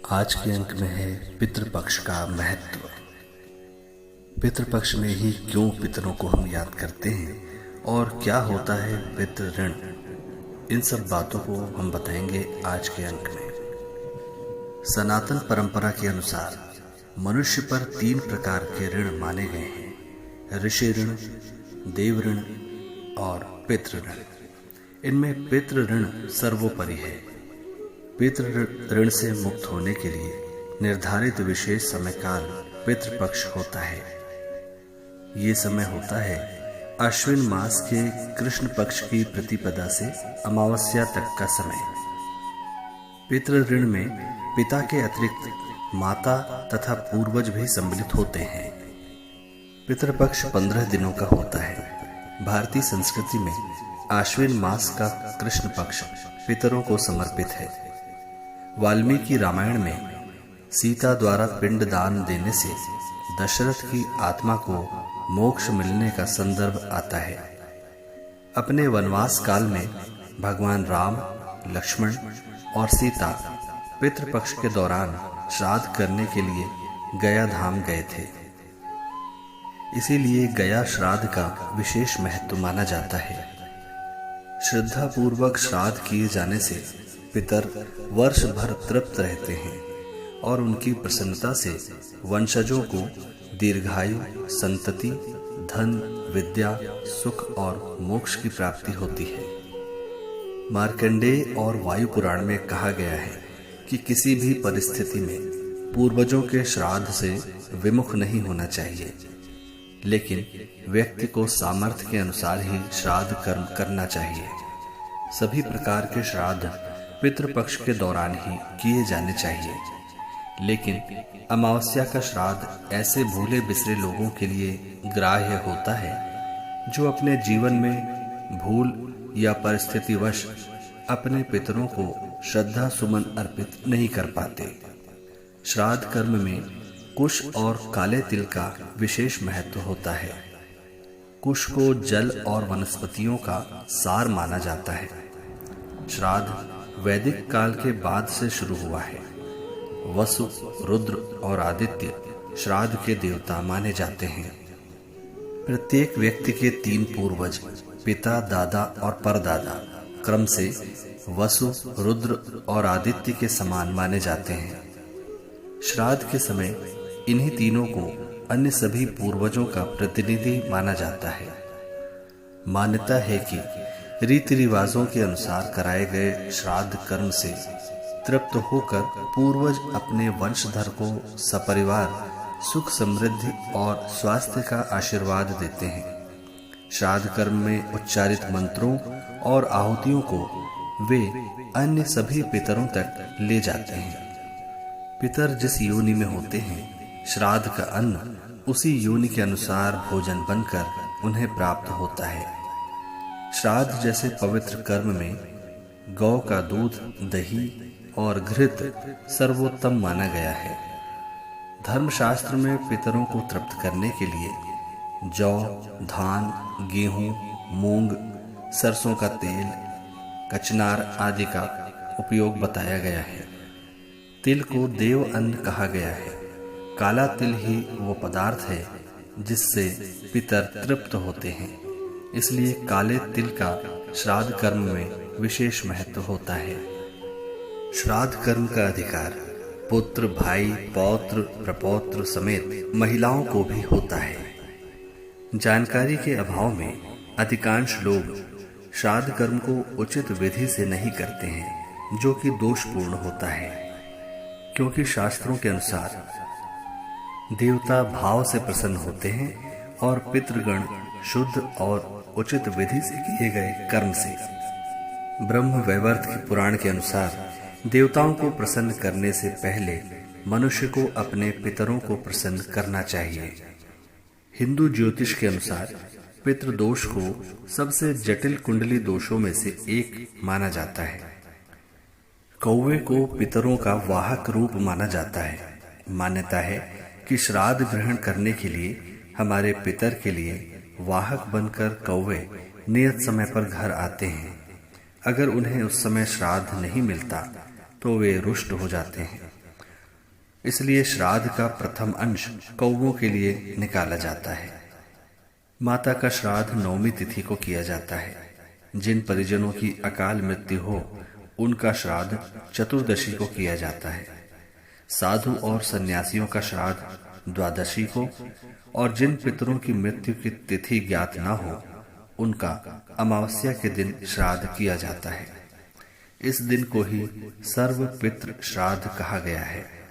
आज के अंक में है पितृपक्ष का महत्व। पितृपक्ष में ही क्यों पितरों को हम याद करते हैं और क्या होता है पितृ ऋण, इन सब बातों को हम बताएंगे आज के अंक में। सनातन परंपरा के अनुसार मनुष्य पर 3 प्रकार के ऋण माने गए हैं: ऋषि ऋण, देव ऋण और पितृ ऋण। इनमें पितृ ऋण सर्वोपरि है। पितृ ऋण से मुक्त होने के लिए निर्धारित विशेष समय काल पितृपक्ष होता है। ये समय होता है अश्विन मास के कृष्ण पक्ष की प्रतिपदा से अमावस्या तक का समय। पितृ ऋण में पिता के अतिरिक्त माता तथा पूर्वज भी सम्मिलित होते हैं। पितृपक्ष 15 दिनों का होता है। भारतीय संस्कृति में आश्विन मास का कृष्ण पक्ष पितरों को समर्पित है। वाल्मीकि रामायण में सीता द्वारा पिंड दान देने से दशरथ की आत्मा को मोक्ष मिलने का संदर्भ आता है। अपने वनवास काल में भगवान राम, लक्ष्मण और सीता पितृपक्ष के दौरान श्राद्ध करने के लिए गया धाम गए थे। इसीलिए गया श्राद्ध का विशेष महत्व माना जाता है। श्रद्धा पूर्वक श्राद्ध किए जाने से पितर वर्ष भर तृप्त रहते हैं और उनकी प्रसन्नता से वंशजों को दीर्घायु, संतति, धन, विद्या, सुख और मोक्ष की प्राप्ति होती है। मार्कंडेय और वायु पुराण में कहा गया है कि किसी भी परिस्थिति में पूर्वजों के श्राद्ध से विमुख नहीं होना चाहिए, लेकिन व्यक्ति को सामर्थ्य के अनुसार ही श्राद्ध कर्म करना चाहिए। सभी प्रकार के श्राद्ध पितृपक्ष के दौरान ही किए जाने चाहिए, लेकिन अमावस्या का श्राद्ध ऐसे भूले बिसरे लोगों के लिए ग्राह्य होता है जो अपने जीवन में भूल या परिस्थितिवश अपने पितरों को श्रद्धा सुमन अर्पित नहीं कर पाते। श्राद्ध कर्म में कुश और काले तिल का विशेष महत्व होता है। कुश को जल और वनस्पतियों का सार माना जाता है। श्राद्ध वैदिक काल के बाद से शुरू हुआ है। वसु, रुद्र और आदित्य श्राद्ध के देवता माने जाते हैं। प्रत्येक व्यक्ति के 3 पूर्वज पिता, दादा और परदादा क्रम से वसु, रुद्र और आदित्य के समान माने जाते हैं। श्राद्ध के समय इन्हीं तीनों को अन्य सभी पूर्वजों का प्रतिनिधि माना जाता है। मान्यता है कि रीति रिवाजों के अनुसार कराए गए श्राद्ध कर्म से तृप्त होकर पूर्वज अपने वंशधर को सपरिवार सुख, समृद्धि और स्वास्थ्य का आशीर्वाद देते हैं। श्राद्ध कर्म में उच्चारित मंत्रों और आहुतियों को वे अन्य सभी पितरों तक ले जाते हैं। पितर जिस योनि में होते हैं, श्राद्ध का अन्न उसी योनि के अनुसार भोजन बनकर उन्हें प्राप्त होता है। श्राद्ध जैसे पवित्र कर्म में गौ का दूध, दही और घृत सर्वोत्तम माना गया है। धर्मशास्त्र में पितरों को तृप्त करने के लिए जौ, धान, गेहूं, मूंग, सरसों का तेल, कचनार आदि का उपयोग बताया गया है। तिल को देव अन्न कहा गया है। काला तिल ही वो पदार्थ है जिससे पितर तृप्त होते हैं, इसलिए काले तिल का श्राद्ध कर्म में विशेष महत्व होता है। श्राद्ध कर्म का अधिकार पुत्र, भाई, पौत्र, प्रपौत्र समेत महिलाओं को भी होता है। जानकारी के अभाव में अधिकांश लोग श्राद्ध कर्म को उचित विधि से नहीं करते हैं, जो कि दोषपूर्ण होता है, क्योंकि शास्त्रों के अनुसार देवता भाव से प्रसन्न होते हैं और पितृगण शुद्ध और उचित विधि से किए गए कर्म से। ब्रह्म वैवर्त के पुराण के अनुसार देवताओं को प्रसन्न करने से पहले मनुष्य को अपने पितरों को प्रसन्न करना चाहिए। हिंदू ज्योतिष के अनुसार पितृदोष को सबसे जटिल कुंडली दोषों में से एक माना जाता है। कौवे को पितरों का वाहक रूप माना जाता है। मान्यता है कि श्राद्ध ग्रहण करने के लिए हमारे पितर के लिए वाहक बनकर कौवे नियत समय पर घर आते हैं। अगर उन्हें उस समय श्राद्ध नहीं मिलता तो वे रुष्ट हो जाते हैं। इसलिए श्राद्ध का प्रथम अंश कौवों के लिए निकाला जाता है। माता का श्राद्ध नवमी तिथि को किया जाता है। जिन परिजनों की अकाल मृत्यु हो उनका श्राद्ध चतुर्दशी को किया जाता है। साधु और सन्यासियों का श्राद्ध द्वादशी को, और जिन पितरों की मृत्यु की तिथि ज्ञात न हो उनका अमावस्या के दिन श्राद्ध किया जाता है। इस दिन को ही सर्व पितृ श्राद्ध कहा गया है।